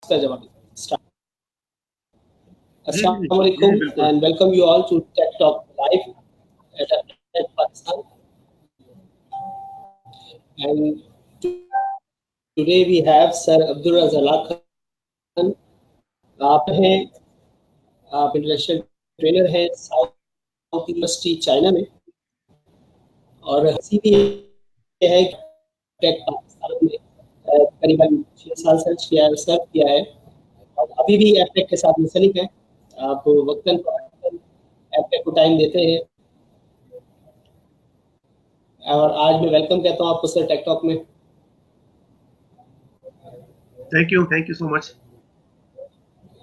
इसका जवाब स्टार्ट। जी अस्सलाम वालेकुम बिल्कुल। and welcome you all to Tech Talk Live at Pakistan. And today we have Sir Abdul Razak Khan. आप हैं, आप इंटरनेशनल ट्रेनर हैं साउथ यूनिवर्सिटी चाइना में, और हंसी भी ये है कि टेक पाकिस्तान में करीबन 6 साल सर्व किया है और अभी भी एपटेक के साथ मुंसलिक है। आप वक्तन फवक्तन एपटेक को टाइम देते हैं, और आज मैं वेलकम कहता हूँ आपको सर टेक टॉक में। Thank you so much.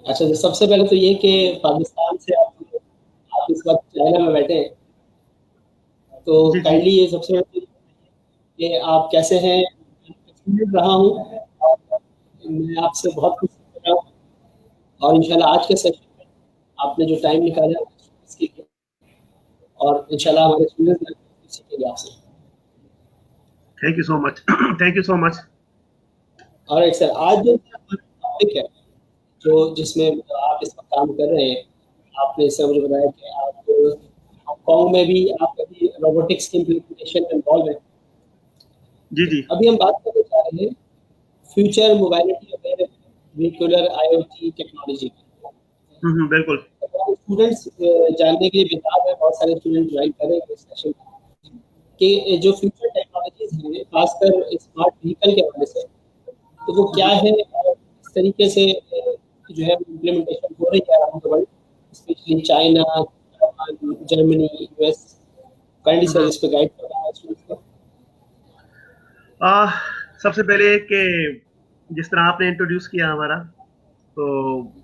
अच्छा, तो सबसे पहले तो ये कि पाकिस्तान से आप इस वक्त चाइना में बैठे हैं, तो काइंडली ये सबसे कि आप कैसे हैं। एक्सपीरियंस रहा हूँ, मैं आपसे बहुत कुछ सीख रहा हूँ, और इंशाल्लाह आज के सेशन में आपने जो टाइम निकाला इसके लिए, और इंशाल्लाह हमारे स्टूडेंट्स सीखेंगे आपसे। Thank you so much. और सर, आज जो टॉपिक है जिसमें आप इस वक्त काम कर रहे हैं, आपने इससे मुझे बताया कि आप हांगकांग में भी आप अभी रोबोटिक्स की इम्प्लीमेंटेशन में इन्वॉल्व है। जी। अभी हम बात करने जा रहे हैं future mobility aware vehicular IoT technology की। बिल्कुल। स्टूडेंट्स जानने के लिए बेताब है, बहुत सारे स्टूडेंट ज्वाइन कर रहे हैं इस सेशन कि जो फ्यूचर टेक्नोलॉजीज हैं, खासकर स्मार्ट व्हीकल के हवाले से, तो वो क्या है और इस तरीके से जो है इम्प्लीमेंटेशन हो रही है around the world, specially China, Germany, US. Kindly sir इस पे गाइड करना स्टूडेंट्स को। सबसे पहले कि जिस तरह आपने इंट्रोड्यूस किया हमारा, तो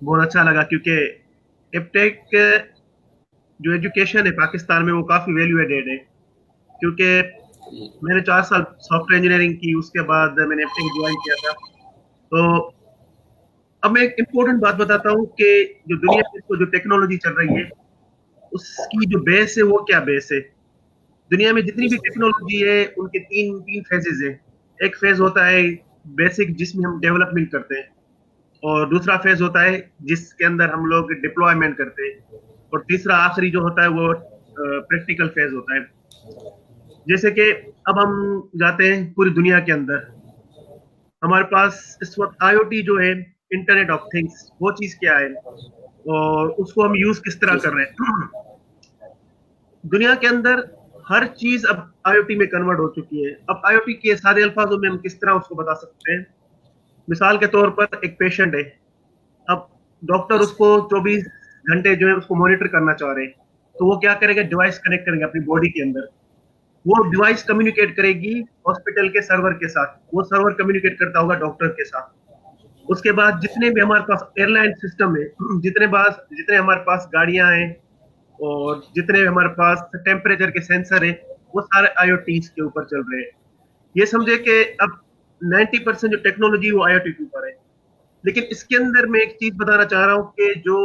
बहुत अच्छा लगा, क्योंकि एपटेक जो एजुकेशन है पाकिस्तान में वो काफ़ी वैल्यू एडेड है। क्योंकि मैंने 4 साल सॉफ्टवेयर इंजीनियरिंग की, उसके बाद मैंने एपटेक ज्वाइन किया था। तो अब मैं एक इम्पोर्टेंट बात बताता हूँ कि जो दुनिया में जो टेक्नोलॉजी चल रही है उसकी जो बेस है वो क्या बेस है। दुनिया में जितनी भी टेक्नोलॉजी है उनके तीन फेजेस है। एक फेज होता है बेसिक, जिसमें हम डेवलपमेंट करते हैं, और दूसरा फेज होता है जिसके अंदर हम लोग डिप्लॉयमेंट करते हैं, और तीसरा आखिरी जो होता है वो प्रैक्टिकल फेज होता है। जैसे कि अब हम जाते हैं पूरी दुनिया के अंदर, हमारे पास इस वक्त आईओटी जो है, इंटरनेट ऑफ थिंग्स, वो चीज क्या है और उसको हम यूज किस तरह कर रहे हैं। दुनिया के अंदर हर चीज अब आईओटी में कन्वर्ट हो चुकी है। अब आईओटी के सारे अल्फाजों में हम किस तरह उसको बता सकते हैं। मिसाल के तौर पर एक पेशेंट है, अब डॉक्टर उसको 24 घंटे जो है उसको मॉनिटर करना चाह रहे हैं, तो वो क्या करेगा, डिवाइस कनेक्ट करेंगे अपनी बॉडी के अंदर। वो डिवाइस कम्युनिकेट करेगी हॉस्पिटल के सर्वर के साथ, वो सर्वर कम्युनिकेट करता होगा डॉक्टर के साथ। उसके बाद जितने भी हमारे पास एयरलाइन सिस्टम है, जितने हमारे पास गाड़ियां हैं, और जितने हमारे पास टेम्परेचर के सेंसर है, वो सारे आईओटी के ऊपर चल रहे हैं। ये समझे कि अब 90% जो टेक्नोलॉजी वो आईओटी के ऊपर है। लेकिन इसके अंदर मैं एक चीज बताना चाह रहा हूँ कि जो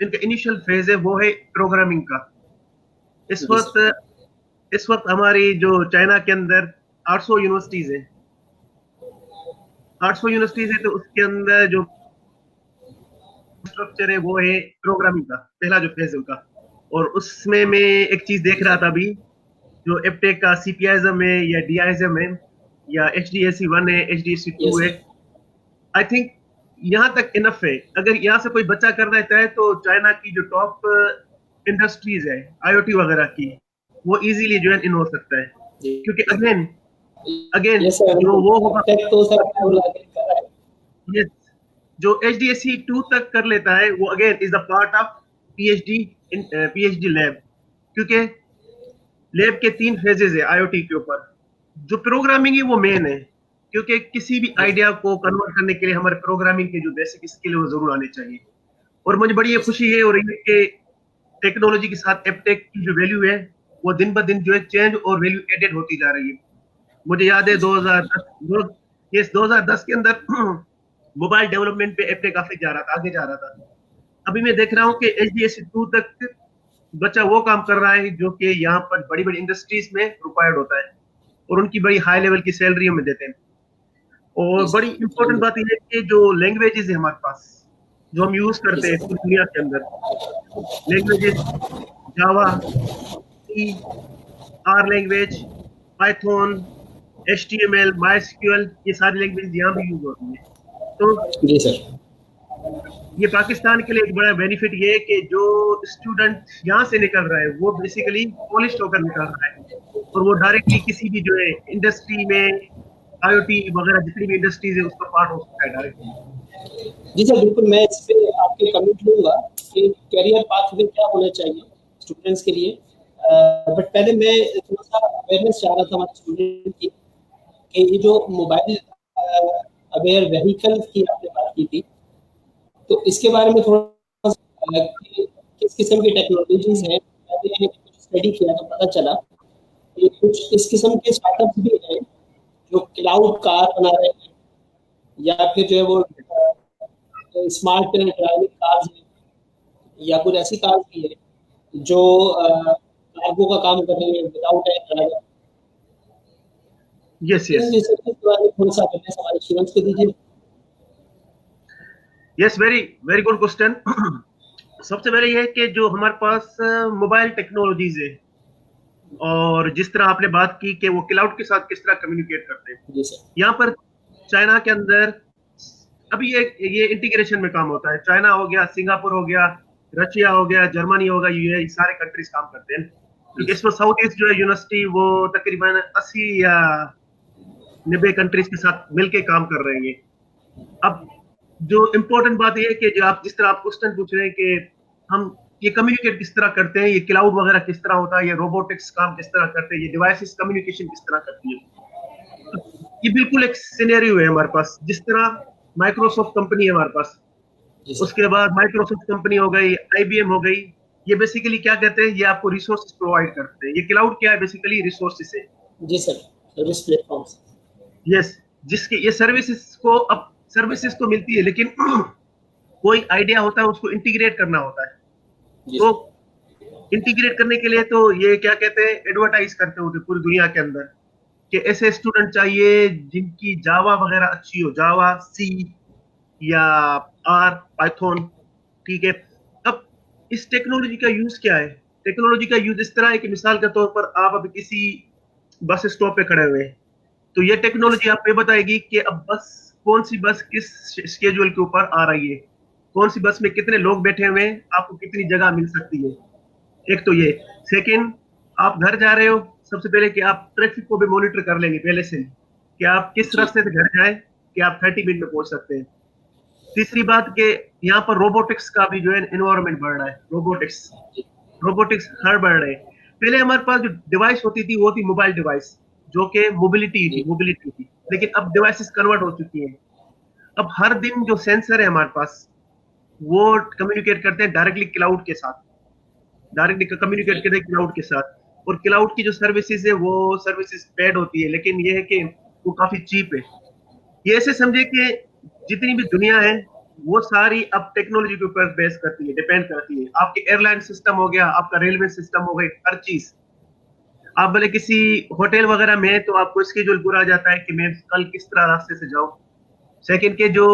इनका इनिशियल फेज है वो है प्रोग्रामिंग का। इस वक्त हमारी जो चाइना के अंदर 800 यूनिवर्सिटीज है, 800 यूनिवर्सिटीज है, तो उसके अंदर जो स्ट्रक्चर है वो है प्रोग्रामिंग का, पहला जो फेज है उनका। और उसमें मैं एक चीज देख रहा था अभी, जो एपटेक का सीपीआईएसएम है या डीआईएसएम है या एचडीएससी 1 है, एचडीएससी 2 है, आई थिंक यहाँ तक इनफ है। अगर यहाँ से कोई बच्चा करना चाहे तो चाइना की जो टॉप इंडस्ट्रीज है आईओटी वगैरह की, वो इजीली जो है इन हो सकता है। क्योंकि अगेन जो वो होगा, जो एचडीएससी 2 तक कर लेता है वो again is the part of PhD lab. क्योंकि लैब के 3 फेजेस है आईओटी के ऊपर। जो प्रोग्रामिंग है वो मेन है, क्योंकि किसी भी आइडिया को कन्वर्ट करने के लिए हमारे प्रोग्रामिंग के जो बेसिक स्किल है वो जरूर आने चाहिए। और मुझे बड़ी खुशी है हो रही है कि टेक्नोलॉजी के साथ एपटेक की जो वैल्यू है वो दिन ब दिन जो है चेंज और वैल्यू एडेड होती जा रही है। मुझे याद है 2010 के अंदर मोबाइल डेवलपमेंट पे एपटेक काफी आगे जा रहा था। अभी मैं देख रहा हूँ कि एचडीएससी 2 तक बच्चा वो काम कर रहा है जो कि यहाँ पर बड़ी बड़ी इंडस्ट्रीज में रिक्वायर्ड होता है, और उनकी बड़ी हाई लेवल की सैलरी में देते हैं। और जी बड़ी सर, इंपॉर्टेंट बात यह है कि जो लैंग्वेजेस है हमारे पास, जो हम यूज जी करते हैं सर, पूरी दुनिया के अंदर, languages Java, C, R language, Python, HTML, MySQL, ये सारी लैंग्वेज यहाँ भी यूज होती है। तो जी सर, ये पाकिस्तान के लिए एक बड़ा बेनिफिट ये है कि जो स्टूडेंट यहाँ से निकल रहा है वो बेसिकली पॉलिश होकर निकल रहा है, और वो डायरेक्टली किसी भी जो है इंडस्ट्री में, आईओटी वगैरह जितनी भी इंडस्ट्रीज है उसका पार्ट हो सकता है डायरेक्टली। जी सर, बिल्कुल मैं इस पे आपके कमेंट लूँगा कि करियर पाथवे क्या होना चाहिए स्टूडेंट्स के लिए। बट पहले मैं थोड़ा-सा अवेयरनेस चाह रहा था हमारे स्टूडेंट की कि ये जो मोबाइल अवेयर व्हीकल्स की आपने बात की थी, तो इसके बारे में थोड़ा कि किस किस्म की टेक्नोलॉजीज़ हैं। मैंने कुछ स्टडी किया तो पता चला कि कुछ इस किस्म के स्टार्टअप्स भी हैं जो क्लाउड कार बना रहे हैं या फिर जो है वो स्मार्ट ड्राइविंग कार्स हैं या कुछ ऐसी कार्स भी हैं जो कार्गो का काम कर रही है without A driver. Yes in yes researches के बारे में थोड़ा-सा अवेयरनेस हमारे स्टूडेंट्स को दीजिए। Yes, very very good question. सबसे पहले ये है कि जो हमारे पास मोबाइल टेक्नोलॉजीज है, और जिस तरह आपने बात की कि वो क्लाउड के साथ किस तरह कम्युनिकेट करते हैं, जी सर। यहाँ पर चाइना के अंदर अभी ये इंटीग्रेशन में काम होता है। चाइना हो गया, सिंगापुर हो गया, रशिया हो गया, जर्मनी होगा, यूएई, सारे कंट्रीज काम करते हैं, जी क्योंकि सर। इसमें साउथ ईस्ट जो है यूनिवर्सिटी वो तकरीबन 80 या 90 कंट्रीज के साथ मिलके काम कर रहे हैं। अब जो इम्पोर्टेंट बात यह है कि जो आप जिस तरह आप क्वेश्चन पूछ रहे हैं कि हम ये कम्युनिकेट किस तरह करते हैं, ये क्लाउड वगैरह किस तरह होता है, ये रोबोटिक्स काम किस तरह करते हैं, ये डिवाइसेस कम्युनिकेशन किस तरह करती है, ये बिल्कुल एक सिनेरियो है हमारे पास। जिस तरह माइक्रोसॉफ्ट कंपनी है हमारे पास, जी सर। उसके बाद माइक्रोसॉफ्ट कंपनी हो गई, आईबीएम हो गई, ये बेसिकली क्या कहते हैं, ये आपको रिसोर्सेज प्रोवाइड करते हैं। ये क्लाउड क्या है, बेसिकली रिसोर्सेज है। जी सर, सर्विस प्लेटफ़ॉर्म्स। यस, जिसके ये सर्विसेज को, अब सर्विसेज तो मिलती है लेकिन कोई आइडिया होता है उसको इंटीग्रेट करना होता है। जी तो सर। इंटीग्रेट करने के लिए तो ये क्या कहते हैं, एडवर्टाइज करते होते पूरी दुनिया के अंदर कि ऐसे स्टूडेंट चाहिए जिनकी जावा वगैरह अच्छी हो, जावा, सी या आर, पाइथन, ठीक है। अब इस टेक्नोलॉजी का यूज क्या है? टेक्नोलॉजी का यूज इस तरह है कि मिसाल के तौर पर आप अभी किसी बस स्टॉप पे खड़े हुए हैं, तो ये टेक्नोलॉजी आपको ये बताएगी कि अब बस कौन सी बस किस स्केड्यूल के ऊपर आ रही है, कौन सी बस में कितने लोग बैठे हुए हैं, आपको कितनी जगह मिल सकती है। एक तो ये। सेकंड, आप घर जा रहे हो, सबसे पहले कि आप ट्रैफिक को भी मॉनिटर कर लेंगे पहले से ही कि आप किस जी। रास्ते से घर जाए कि आप 30 मिनट में पहुंच सकते हैं। तीसरी बात कि यहाँ पर रोबोटिक्स का भी जो है इन्वायरमेंट बढ़ रहा है। रोबोटिक्स जी। रोबोटिक्स हर बढ़ रहे हैं। पहले हमारे पास जो डिवाइस होती थी वो थी मोबाइल डिवाइस, जो कि जी। मोबिलिटी थी, लेकिन अब डिवाइसेस कन्वर्ट हो चुकी हैं। अब हर दिन जो सेंसर है हमारे पास, वो कम्युनिकेट करते हैं डायरेक्टली क्लाउड के साथ, डायरेक्टली कम्युनिकेट जी। करते हैं क्लाउड के साथ। और क्लाउड की जो सर्विसेज है वो सर्विसेज पेड होती है, लेकिन ये है कि वो काफी चीप है। ये ऐसे समझे कि जितनी भी दुनिया है वो सारी अब टेक्नोलॉजी के ऊपर बेस करती है, डिपेंड करती है। आपके एयरलाइन सिस्टम हो गया, आपका रेलवे सिस्टम हो गई, हर चीज। आप भले किसी होटल वगैरह में, तो आपको स्केड्यूल पूरा आ जाता है कि मैं कल किस तरह रास्ते से जाऊं। सेकंड के जो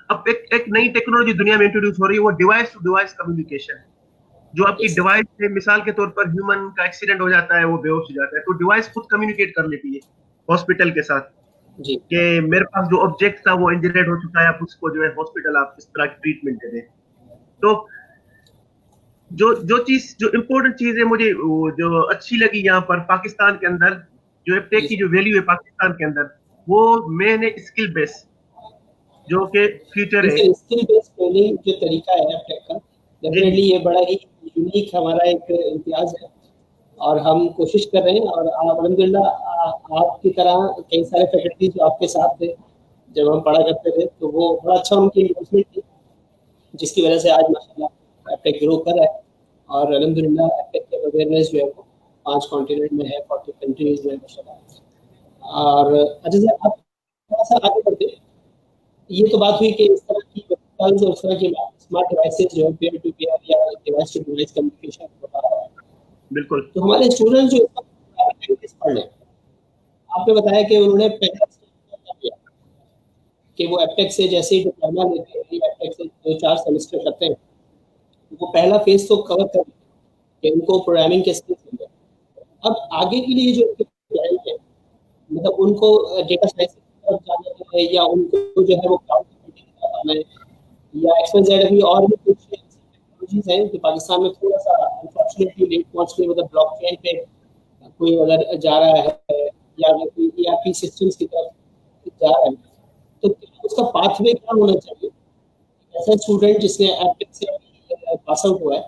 अब एक नई टेक्नोलॉजी दुनिया में इंट्रोड्यूस हो रही है, वो डिवाइस टू डिवाइस कम्युनिकेशन। जो आपकी यस सर। डिवाइस है, मिसाल के तौर पर ह्यूमन का एक्सीडेंट हो जाता है, वो बेहोश हो जाता है, तो डिवाइस खुद कम्युनिकेट कर लेती है हॉस्पिटल के साथ जी। कि मेरे पास जो ऑब्जेक्ट था वो इंजरेड हो चुका है, आप उसको जो है हॉस्पिटल आप इस तरह की ट्रीटमेंट दे दें। तो जो जो चीज, जो इम्पोर्टेंट चीज है मुझे जो अच्छी लगी यहाँ पर पाकिस्तान के अंदर, जो एपटेक जी की सर। जो वैल्यू है पाकिस्तान के अंदर, वो मेन है स्किल बेस, जो कि फ्यूचर है। देखिए स्किल बेस्ड ट्रेनिंग जो तरीका है एप्टेक का, जी डेफिनेटली ये बड़ा ही यूनिक हमारा एक इम्तियाज है और हम कोशिश कर रहे हैं। और अल्हम्दुलिल्लाह आपकी तरह कई सारे फैकल्टी जो आपके साथ थे जब हम पढ़ा करते थे, तो वो बड़ा अच्छा उनकी इन्वॉल्वमेंट थी, जिसकी वजह से आज माशाल्लाह एप्टेक ग्रो कर रहा है। और अल्हम्दुलिल्लाह एप्टेक की अवेयरनेस जो है वो 5 कॉन्टिनेंट में है, 40 कंट्रीज में माशाल्लाह। और अच्छा सर, आप थोड़ा-सा आगे बढ़ते हैं। ये तो बात हुई कि इस तरह की वेहिकल्स और इस तरह की स्मार्ट डिवाइसेस जो है पीयर टू पीयर या डिवाइस टू डिवाइस कम्युनिकेशन बता रहा है। बिल्कुल। तो हमारे स्टूडेंट्स जो इस वक्त प्राइवेट लैंग्वेज पढ़ रहे हैं, आपने बताया कि उन्होंने पहले स्टेज कर दिया, कि वो एपटेक से जैसे ही डिप्लोमा लेते हैं, एपटेक से 2-4 सेमेस्टर करते हैं, वो पहला फेज तो कवर कर कि उनको प्रोग्रामिंग के स्किल्स मिल जाए। अब आगे के लिए जो उनके प्लान है, मतलब उनको डेटा साइंस की तरफ जाना है, या उनको जो है वो क्लाउड कंप्यूटिंग की तरफ आना है, या XYZ अभी और भी कुछ टेक्नोलॉजीज हैं जो पाकिस्तान में थोड़ा सा अनफॉर्चुनेटली लेट पहुंच गई, मतलब ब्लॉकचेन पे कोई अगर जा रहा है, या अगर कोई ERP सिस्टम्स की तरफ जा रहा है, तो उसका पाथवे क्या होना चाहिए? ऐसा स्टूडेंट जिसने एपटेक से पास आउट हुआ है,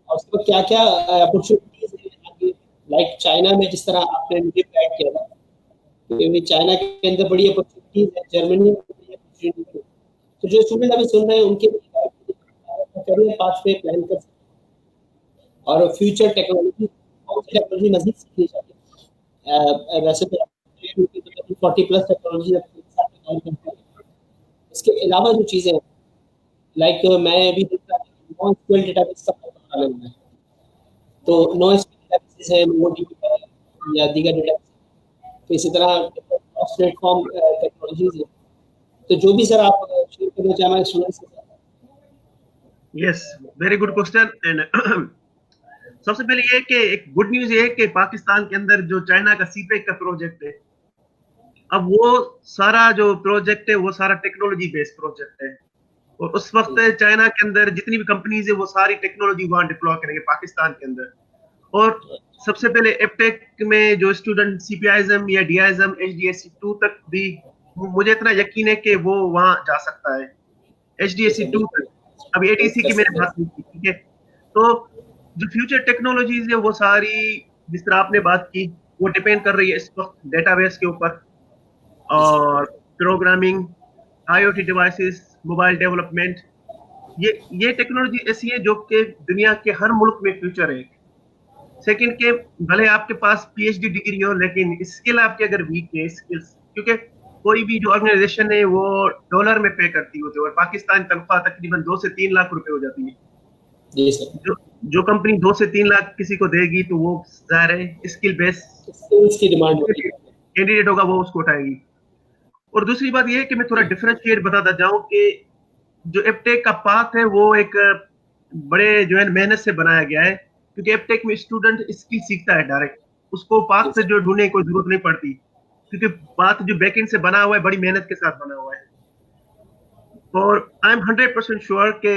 और उसके बाद क्या क्या अपॉर्चुनिटीज है, लाइक चाइना में जिस तरह आपने मुझे गाइड किया था, क्योंकि चाइना के अंदर बड़ी अपॉर्चुनिटीज है, जर्मनी में बड़ी अपॉर्चुनिटीज है। तो जो स्टूडेंट अभी सुन रहे हैं उनके करियर पाथ पे प्लान कर सकते हैं, और फ्यूचर टेक्नोलॉजी, कौन सी टेक्नोलॉजी मजीद सीखनी चाहिए। वैसे तो 40+ टेक्नोलॉजी इसके अलावा जो चीज़ें हैं, लाइक मैं भी देख रहा था NoSQL डेटाबेस का प्रोग्राम डालना है, तो NoSQL डेटाबेस है, MongoDB है, या दीगर डेटाबेस, तो इसी तरह क्रॉस प्लेटफॉर्म टेक्नोलॉजीज है। तो जो भी सर आप शेयर करना चाहें हमारे स्टूडेंट्स के साथ। Yes, very good question. And सबसे पहले ये कि एक गुड न्यूज ये है कि पाकिस्तान के अंदर जो चाइना का सीपेक का प्रोजेक्ट है, अब वो सारा जो प्रोजेक्ट है वो सारा टेक्नोलॉजी बेस्ड प्रोजेक्ट है, और उस वक्त चाइना के अंदर जितनी भी कंपनीज है वो सारी टेक्नोलॉजी वहां डिप्लॉय करेंगे पाकिस्तान के अंदर। और सबसे पहले एपटेक में जो स्टूडेंट CPISM या DISM HDSC2 तक भी, मुझे इतना यकीन है कि वो वहां जा सकता है HDSC2 तक। अब ATC की मैंने बात नहीं की, ठीक है। तो जो फ्यूचर टेक्नोलॉजीज है वो सारी, जिस तरह आपने बात की, वो डिपेंड कर रही है इस वक्त डेटाबेस के ऊपर, और programming, IoT devices, mobile development. ये टेक्नोलॉजी ऐसी है जो कि दुनिया के हर मुल्क में फ्यूचर है। सेकंड के, भले आपके पास PhD डिग्री हो, लेकिन स्किल आपके अगर वीक है, स्किल्स, क्योंकि कोई भी जो ऑर्गेनाइजेशन है वो डॉलर में पे करती होती है, और पाकिस्तान तनख्वाह तकरीबन 2 से 3 लाख रुपए हो जाती है। जी सर। जो जो कंपनी 2 से 3 लाख किसी को देगी तो वो जाहिर है स्किल बेस स्किल्स की डिमांड होती है। कैंडिडेट होगा, वो उसको उठाएगी। और दूसरी बात ये है कि मैं थोड़ा डिफरेंशिएट बताता जाऊं कि जो एपटेक का पाथ है वो एक बड़े जो है मेहनत से बनाया गया है, क्योंकि एपटेक में स्टूडेंट स्किल सीखता है डायरेक्ट, उसको पाथ से जो ढूंढने की कोई जरूरत नहीं पड़ती, क्योंकि पाथ जो बैकएंड से बना हुआ है बड़ी मेहनत के साथ बना हुआ है। और आई एम 100% श्योर कि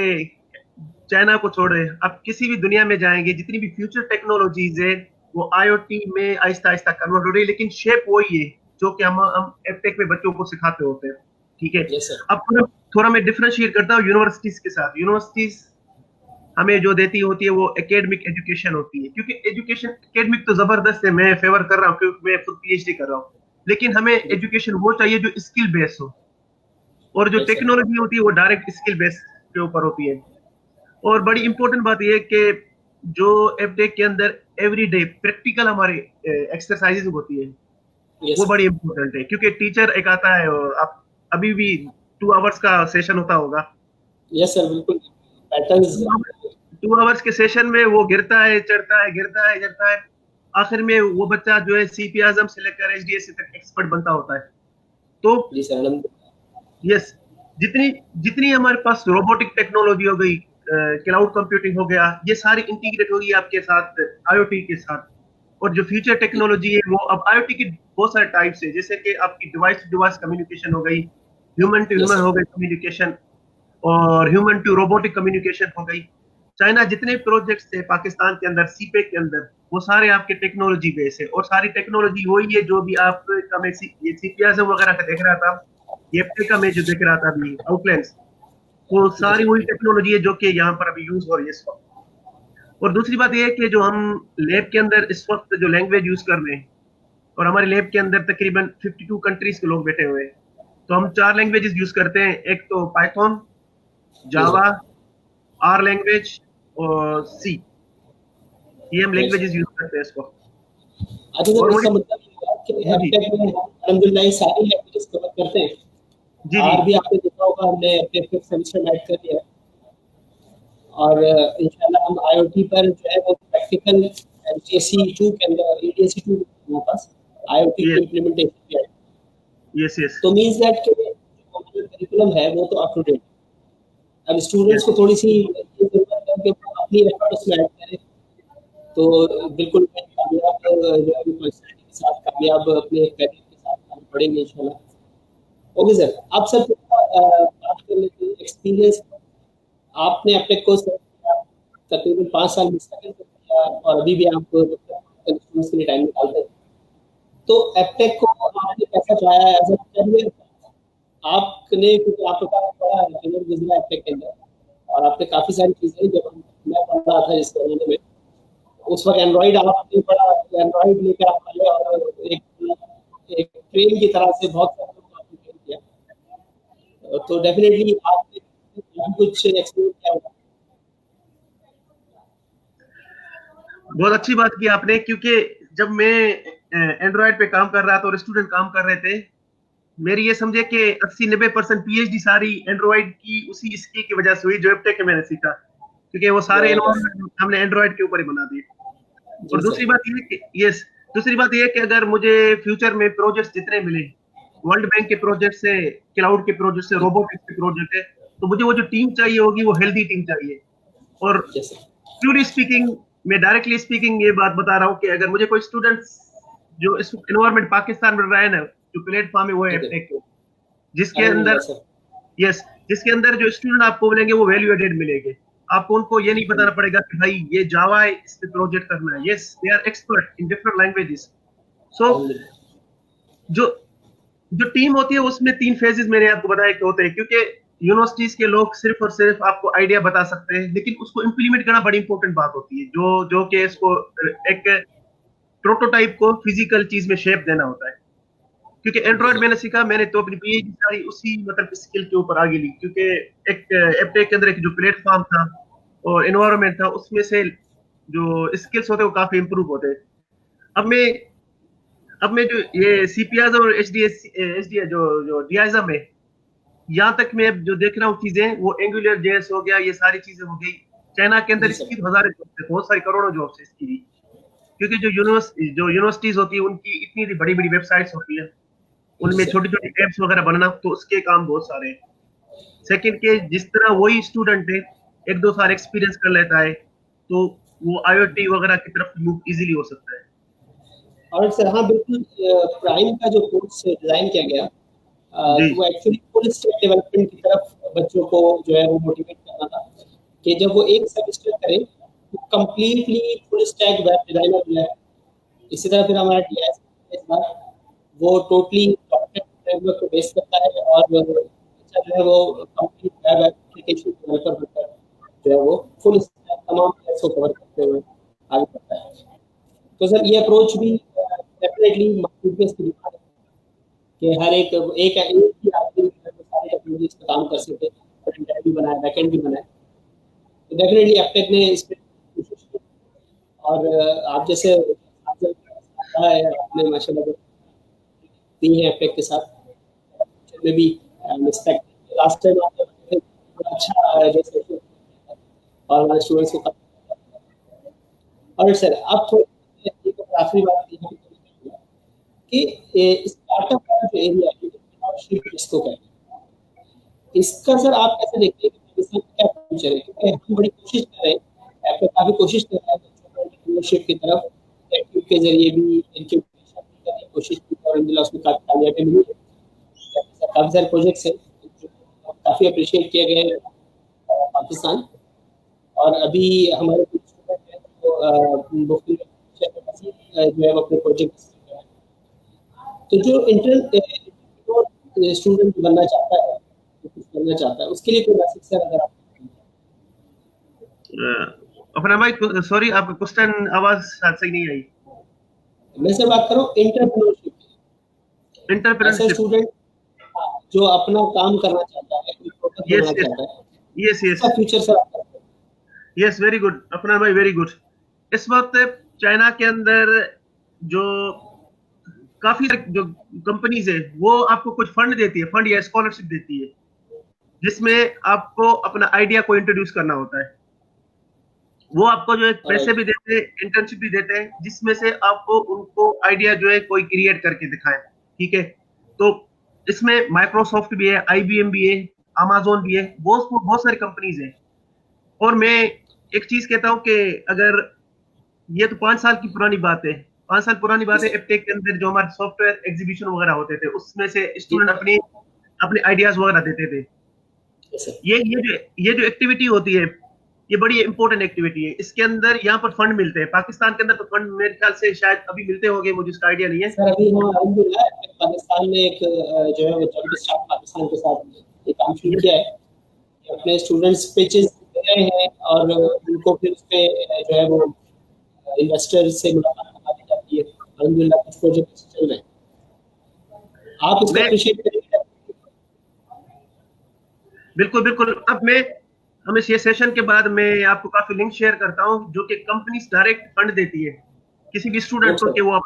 चाइना को छोड़े आप किसी भी दुनिया में जाएंगे, जितनी भी फ्यूचर टेक्नोलॉजीज है वो IoT में आहिस्ता आहिस्ता कन्वर्ट हो रही है, लेकिन शेप वही है जो कि हम एपटेक में बच्चों को सिखाते होते हैं, ठीक है। Yes, sir. अब थोड़ा मैं डिफरेंशिएट करता हूँ यूनिवर्सिटीज के साथ। यूनिवर्सिटीज हमें जो देती होती है वो एकेडमिक एजुकेशन होती है, क्योंकि एजुकेशन एकेडमिक तो जबरदस्त है, मैं फेवर कर रहा हूँ क्योंकि मैं खुद PhD कर रहा हूँ, लेकिन हमें एजुकेशन वो चाहिए जो स्किल बेस्ड हो, और जो Yes, sir. टेक्नोलॉजी होती है वो डायरेक्ट स्किल बेस्ड के ऊपर होती है। और बड़ी इंपॉर्टेंट बात यह है कि जो एपटेक के अंदर एवरीडे प्रैक्टिकल हमारे एक्सरसाइजेज होती है, Yes, वो sir. बड़ी इंपॉर्टेंट है, क्योंकि टीचर एक आता है और आप अभी भी 2 आवर्स का सेशन होता होगा। Yes, sir, बिल्कुल पैटर्न्स 2 आवर्स के सेशन में वो गिरता है, चढ़ता है, गिरता है, चढ़ता है, आखिर में वो बच्चा जो है CPISM से लेकर HDSC तक एक्सपर्ट बनता होता है। तो जी सर, यस, जितनी जितनी हमारे पास रोबोटिक टेक्नोलॉजी हो गई, क्लाउड कंप्यूटिंग हो गया, ये सारी इंटीग्रेट होगी आपके साथ IoT के साथ। और जो फ्यूचर टेक्नोलॉजी है वो अब IoT की बहुत सारे टाइप्स है, जैसे कि आपकी डिवाइस टू डिवाइस कम्युनिकेशन हो गई, ह्यूमन टू ह्यूमन हो गई कम्युनिकेशन, और ह्यूमन टू रोबोटिक कम्युनिकेशन हो गई। चाइना जितने प्रोजेक्ट्स थे पाकिस्तान के अंदर सीपेक के अंदर, वो सारे आपके टेक्नोलॉजी बेस है, और सारी टेक्नोलॉजी वही है जो भी आप ये CPISM वगैरह का देख रहा था, ये का मैं जो देख रहा था अभी आउटलाइंस, वो सारी वही टेक्नोलॉजी है जो कि यहाँ पर अभी यूज हो रही है इस वक्त। और दूसरी बात ये है कि जो हम लैब के अंदर इस वक्त जो लैंग्वेज यूज कर रहे हैं, और हमारे लैब के अंदर तकरीबन 52 कंट्रीज के लोग बैठे हुए हैं, तो हम 4 लैंग्वेजेस यूज करते हैं। एक तो पाइथन, जावा, R लैंग्वेज और C, ये हम लैंग्वेजेस यूज करते हैं इस वक्त। अच्छा सर, इसका मतलब कि एपटेक में अल्हम्दुलिल्लाह सारी लैंग्वेजेस कवर करते हैं। जी और भी आपने देखा होगा, हमने अपने फिफ्थ सेमेस्टर में ऐड कर दिया है, और इंशाल्लाह हम IoT पर जो है वो प्रैक्टिकल HDSC2 के अंदर ADSC2 हमारे पास IoT की इम्प्लीमेंटेशन भी है। यस यस, तो मींस दैट कि हमारे करिकुलम है वो तो अप टू डेट। अब स्टूडेंट्स को थोड़ी सी ये जरूरत है कि वो अपनी एफर्ट उसमें ऐड करें, तो बिल्कुल कामयाब जो है पर्सनैलिटी के साथ कामयाब अपने करियर के साथ आगे बढ़ेंगे इंशाल्लाह। ओके सर, आप सर बात कर लेते हैं एक्सपीरियंस। आपने अपने को सर तकरीबन 5 साल मुस्तकिल किया और अभी भी आप स्टूडेंट्स के लिए टाइम निकालते हैं, तो एपटेक को आपने कैसा पाया एज अ करियर? आपने, क्योंकि आपके पास बड़ा करियर गुजरा एपटेक के अंदर और आपने काफी सारी चीजें, जब मैं पढ़ रहा था जिस जमाने में उस वक्त एंड्रॉइड आपने बड़ा एंड्रॉइड लेकर आप आए और एक ट्रेन की तरह से बहुत सारे लोगों को आपने ट्रेन किया, तो डेफिनेटली आपने कुछ एक्सपीरियंस किया होगा। बहुत अच्छी बात की आपने, क्योंकि जब मैं एंड्रॉइड पे काम कर रहा था और स्टूडेंट काम कर रहे थे, मेरी ये समझे कि 80-90% पीएचडी सारी एंड्रॉइड की उसी स्किल की वजह से हुई जो एपटेक में मैंने सीखा, क्योंकि वो सारे एनवायरनमेंट हमने एंड्रॉइड के ऊपर ही बना दिए। और जी दूसरी सर। बात ये कि यस, दूसरी बात ये कि अगर मुझे फ्यूचर में प्रोजेक्ट्स जितने मिले, वर्ल्ड बैंक के प्रोजेक्ट से, क्लाउड के प्रोजेक्ट से, रोबोटिक्स के प्रोजेक्ट है, तो मुझे वो जो टीम चाहिए होगी वो हेल्दी टीम चाहिए। और यस सर। प्यूरली स्पीकिंग, मैं डायरेक्टली स्पीकिंग ये बात बता रहा हूँ कि अगर मुझे कोई स्टूडेंट्स जो इस एनवायरनमेंट पाकिस्तान में रहा है ना, जो प्लेटफॉर्म है वो है ओके, एपटेक, जिसके अंदर अल्हम्दुलिल्लाह सर। यस, जिसके अंदर जो स्टूडेंट आपको मिलेंगे वो वैल्यू एडेड मिलेंगे। आपको उनको ये नहीं बताना पड़ेगा कि भाई ये जावा है, इस पे प्रोजेक्ट करना है। Yes, they are expert in different languages. So अल्हम्दुलिल्लाह। जो जो टीम होती है उसमें 3 फेजेस मैंने आपको बताया कि होते हैं, क्योंकि यूनिवर्सिटीज के लोग सिर्फ और सिर्फ आपको आइडिया बता सकते हैं, लेकिन उसको इम्प्लीमेंट करना बड़ी इंपॉर्टेंट बात होती है, जो जो कि इसको एक प्रोटोटाइप को फिजिकल चीज में शेप देना होता है। क्योंकि जी एंड्रॉइड सर। मैंने सीखा, मैंने तो अपनी पीएचडी सारी उसी मतलब स्किल के ऊपर आगे ली, क्योंकि एक एपटेक के अंदर एक जो प्लेटफॉर्म था और एनवायरनमेंट था, उसमें से जो स्किल्स होते हैं वो काफी इंप्रूव होते हैं। अब मैं अब मैं जो ये सीपीआर और एचडीएस जो जो डियाइजम है, यहाँ तक मैं अब जो देख रहा हूँ चीजें, वो एंगुलर जेएस हो गया, ये सारी चीजें हो गई। चाइना के अंदर जी इसकी सर। तो हजारों जॉब्स है, बहुत सारी करोड़ों जॉब्स है इसकी भी, क्योंकि जो यूनिवर्सिटीज होती है उनकी इतनी बड़ी बड़ी वेबसाइट्स होती है, जी उनमें सर। छोटी छोटी एप्स वगैरह बनना, तो उसके काम बहुत सारे हैं। सेकंड के जिस तरह वही स्टूडेंट है 1-2 साल एक्सपीरियंस कर लेता है, तो वो आईओटी वगैरह की तरफ मूव इजीली हो सकता है। और सर हाँ बिल्कुल, प्राइम का जो कोर्स डिजाइन किया गया, जी तो वो एक्चुअली फुल स्टैक डेवलपमेंट की तरफ बच्चों को जो है वो मोटिवेट करना था, कि जब वो एक सेमेस्टर करें तो completely full stack web designer जो है। इसी तरह फिर हमारा डीएस इस बार वो टोटली डॉटनेट फ्रेमवर्क को बेस करता है और बच्चा जो है वो कंप्लीट वेब एप्लीकेशन डेवलपर बनकर जो है वो फुल स्टैक तमाम को कवर करते हुए आगे बढ़ता है। तो सर ये अप्रोच भी डेफिनेटली मार्केट की डिमांड है कि हर एक एक एक ही आदमी सारे टेक्नोलॉजीज पे काम कर सके, फ्रंट एंड भी बनाए, बैक एंड भी बनाए। तो डेफिनेटली एपटेक ने इस पे कोशिश की और आप जैसे कहा है आपने माशाल्लाह दी है एपटेक के साथ में भी रिस्पेक्ट। लास्ट टाइम आपने बताया था, अच्छा जैसे और हमारे स्टूडेंट्स को। और सर आप थोड़ी एक आखिरी बात ये है कि स्टार्टअप का जो एरिया है, एंटरप्रेन्योरशिप जिसको कहते हैं, इसका सर आप कैसे देखते हैं कि इसमें क्या फ्यूचर है? क्योंकि हम बड़ी कोशिश कर रहे हैं, एप्पल काफी कोशिश कर रहा है बच्चों को एंटरप्रेन्योरशिप की तरफ, एक्टिव के जरिए भी इंक्यूबेशन करने की कोशिश की और अल्हम्दुलिल्लाह उसमें काफी कामयाबी मिली है। काफी सारे प्रोजेक्ट्स हैं जो काफी अप्रिशिएट किए गए हैं पाकिस्तान। और अभी हमारे कुछ स्टूडेंट हैं जो मुख्तलिफ जो है वो अपने प्रोजेक्ट, तो जो इंटर स्टूडेंट बनना चाहता है, कुछ करना चाहता है, उसके लिए कोई मैसेज सर अगर आप। अपना भाई, सॉरी आपका क्वेश्चन आवाज शायद सही नहीं आई। मैं सर बात करूँ इंटरप्रेन्योरशिप की, ऐसा एंटरप्रेन्योरशिप, स्टूडेंट जो अपना काम करना चाहता है, कोई प्रोडक्ट यस बनाना यस चाहता है, यस यस उसका फ्यूचर सर आप करते हैं। यस, वेरी गुड अपना भाई, वेरी गुड। इस वक्त चाइना के अंदर जो काफी जो कंपनीज है, वो आपको कुछ फंड देती है, फंड या स्कॉलरशिप देती है, जिसमें आपको अपना आइडिया को इंट्रोड्यूस करना होता है। वो आपको जो है पैसे राइट। भी देते हैं, इंटर्नशिप भी देते हैं, जिसमें से आपको उनको आइडिया जो है कोई क्रिएट करके दिखाए। ठीक है, तो इसमें माइक्रोसॉफ्ट भी है, IBM भी है, अमेज़न भी है, बहुत सारी कंपनीज हैं। और मैं एक चीज कहता हूँ कि अगर ये तो 5 साल की पुरानी बात है, 5 साल पुरानी जी बात है, सर। एपटेक के अंदर जो हमारे सॉफ्टवेयर एग्जीबिशन वगैरह होते थे उसमें से जी स्टूडेंट अपने अपने आइडियाज वगैरह देते थे। सर। ये जो एक्टिविटी होती है, ये बड़ी इंपॉर्टेंट एक्टिविटी है। इसके अंदर यहाँ पर फंड मिलते हैं, पाकिस्तान के अंदर तो फंड मेरे ख्याल से शायद अभी मिलते होंगे, मुझे इसका आइडिया नहीं है। सर अभी हाँ अल्हम्दुलिल्लाह पाकिस्तान ने एक जो है वो जॉइंट स्टाफ पाकिस्तान के साथ ये काम शुरू ये किया है कि अपने स्टूडेंट्स पिचेस दे रहे हैं और उनको फिर उस पे जो है वो इन्वेस्टर से मुलाकात करवाई जाती है। अल्हम्दुलिल्लाह कुछ प्रोजेक्ट चल रहे हैं, आप इसको मैं अप्रिशिएट करेंगे। बिल्कुल बिल्कुल। अब मैं हम इस ये सेशन के बाद मैं आपको काफी लिंक शेयर करता हूँ जो कि कंपनीज डायरेक्ट फंड देती है किसी भी स्टूडेंट गुड को, सर। कि वो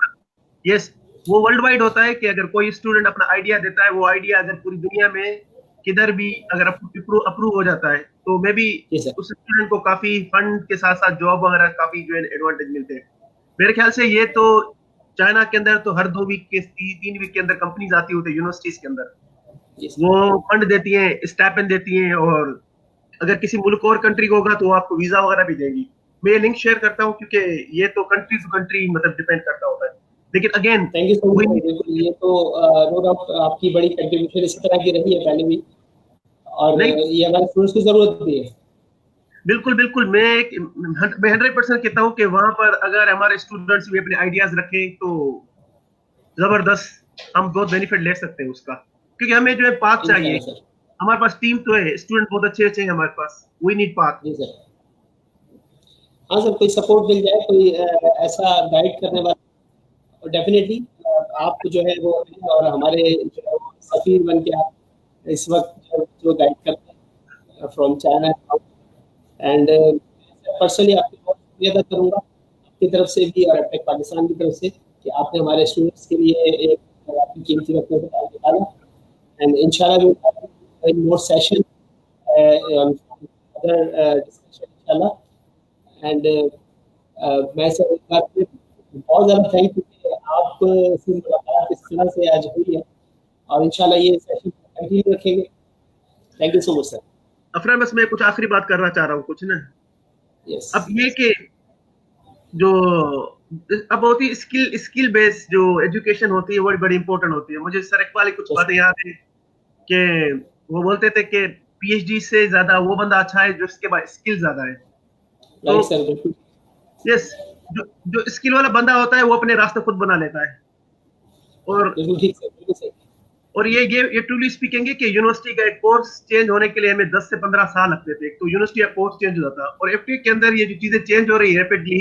यस, वो वर्ल्ड वाइड होता है कि अगर कोई स्टूडेंट अपना आइडिया देता है, वो आइडिया अगर पूरी दुनिया में किधर भी अगर अप्रूव हो जाता है, तो मे बी जी सर। उस स्टूडेंट को काफी फंड के साथ साथ जॉब वगैरह काफी जो है एडवांटेज मिलते हैं। मेरे ख्याल से ये तो चाइना के अंदर तो हर 2 वीक के 3 वीक के अंदर कंपनीज आती होती है यूनिवर्सिटीज के अंदर, जी वो सर। फंड देती हैं, स्टाइपेंड देती हैं, और अगर किसी मुल्क और कंट्री का होगा तो वो आपको वीजा वगैरह भी देगी। मैं ये लिंक शेयर करता हूँ क्योंकि ये तो कंट्री टू कंट्री मतलब डिपेंड करता होता है, लेकिन again thank you so much वही सर। बिल्कुल ये तो नो डाउट आपकी बड़ी कंट्रीब्यूशन इसी तरह की रही है पहले भी, और नहीं, ये हमारे स्टूडेंट्स की जरूरत भी है। बिल्कुल बिल्कुल। मैं 100% कहता हूँ कि वहां पर अगर हमारे स्टूडेंट्स भी अपने आइडियाज रखें तो जबरदस्त हम बहुत बेनिफिट ले सकते हैं उसका, क्योंकि हमें जो है पाथ चाहिए। इंशाल्लाह सर। हमारे पास टीम तो है, स्टूडेंट बहुत अच्छे अच्छे हैं हमारे पास, वी नीड पाथ। जी सर। हाँ सर, कोई सपोर्ट मिल जाए, कोई ऐसा गाइड करने वाला, और डेफिनेटली आप जो है वो हैं, और हमारे जो है वो सफीर बन के आप इस वक्त जो गाइड करते हैं फ्रॉम चाइना, एंड पर्सनली आपकी बहुत शुक्रिया अदा करूँगा आपकी तरफ से भी और अपने पाकिस्तान की तरफ से कि आपने हमारे स्टूडेंट्स के लिए एक आपकी कीमती वक्त में टाइम निकाला, एंड इंशाल्लाह we will more session on other discussion इंशाल्लाह। एंड मैं सर एक बार फिर बहुत ज़्यादा थैंक यू कि आप से मुलाकात इस तरह से आज हुई है, और इंशाल्लाह ये सेशन कंटिन्यू रखेंगे। Thank you so much sir. अफरा, बस मैं कुछ आखिरी बात करना चाह रहा हूँ कुछ ना। यस। अब ये कि जो अब होती स्किल स्किल बेस्ड जो एजुकेशन होती है, वो बड़ी बड़ी इंपॉर्टेंट होती है। मुझे सर इकबाल की कुछ यस बातें याद है कि वो बोलते थे कि PhD से ज्यादा वो बंदा अच्छा है जो इसके पास स्किल ज्यादा है। तो राइट सर, बिल्कुल। यस, जो जो स्किल वाला बंदा होता है वो अपने रास्ते खुद बना लेता है। और बिल्कुल ठीक सर, बिल्कुल सही। ये ट्रूली स्पीकिंग है कि यूनिवर्सिटी का एक कोर्स चेंज होने के लिए हमें 10 से 15 साल लगते थे, तो यूनिवर्सिटी का कोर्स चेंज हो जाता, और FTech के अंदर ये जो चीजें चेंज हो रही है रैपिडली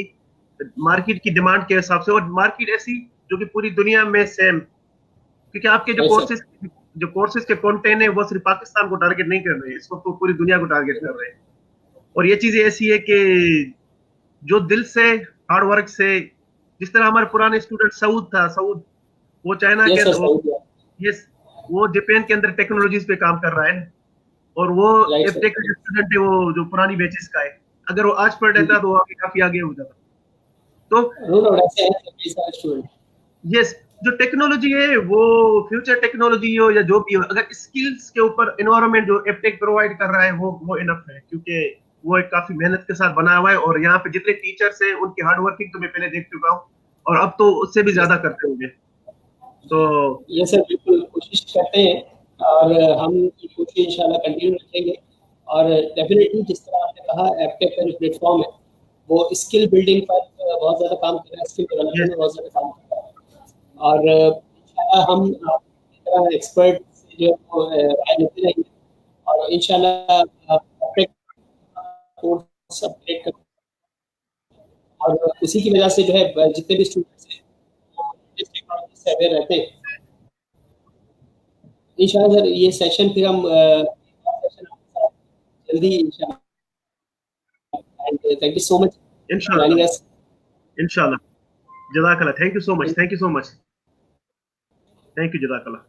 मार्केट की डिमांड के हिसाब से, और मार्केट ऐसी जो कि पूरी दुनिया में सेम, क्योंकि आपके राइट सर। जो कोर्सेज के कंटेंट है वो सिर्फ पाकिस्तान को टारगेट नहीं कर रहे हैं, इसको तो पूरी दुनिया को टारगेट कर रहे हैं। और ये चीजें ऐसी है कि जो दिल से हार्ड वर्क से, जिस तरह हमारे पुराने स्टूडेंट सऊद, वो चाइना के यस सर, अंदर, सही किया। ये वो जापान के अंदर टेक्नोलॉजीज पे काम कर रहा है, और वो राइट सर। एफटेक का जो स्टूडेंट है वो जो पुरानी बैचेस का है, अगर वो आज पढ़ लेता तो वो आगे काफी आगे हो जाता। तो नो डाउट ऐसे हैं सर कई सारे स्टूडेंट। यस, जो टेक्नोलॉजी है वो फ्यूचर टेक्नोलॉजी हो या जो भी हो, अगर स्किल्स के ऊपर एनवायरनमेंट जो एफटेक प्रोवाइड कर रहा है वो इनफ है, क्योंकि वो एक काफी मेहनत के साथ बना हुआ है, और यहाँ पे जितने टीचर्स हैं उनकी हार्ड वर्किंग तो मैं पहले देख चुका हूँ, और अब तो उससे भी यस ज्यादा करते होंगे। तो ये सर, बिल्कुल कोशिश करते हैं, और हम ये कोशिश इंशाल्लाह कंटिन्यू रखेंगे। और डेफिनेटली जिस तरह आपने कहा एप्टेक का जो प्लेटफॉर्म है वो स्किल बिल्डिंग पर बहुत ज़्यादा काम कर रहा है, स्किल डेवलपमेंट यस, में बहुत ज़्यादा काम कर रहा है, और इंशाल्लाह हम आपकी तरह एक्सपर्ट से जो है वो राय लेते रहेंगे, और इंशाल्लाह एप्टेक कोर्स अपडेट कर, और उसी की वजह से जो है जितने भी स्टूडेंट्स हैं इस टेक्नोलॉजी से अवेयर रहते हैं। इंशाल्लाह सर ये सेशन फिर हम सेशन जल्दी इंशाल्लाह, and thank you so much इंशाल्लाह, जॉइनिंग अस। इंशाल्लाह। जज़ाकल्लाह, thank you so much, thank you so much, thank you, जज़ाकल्लाह।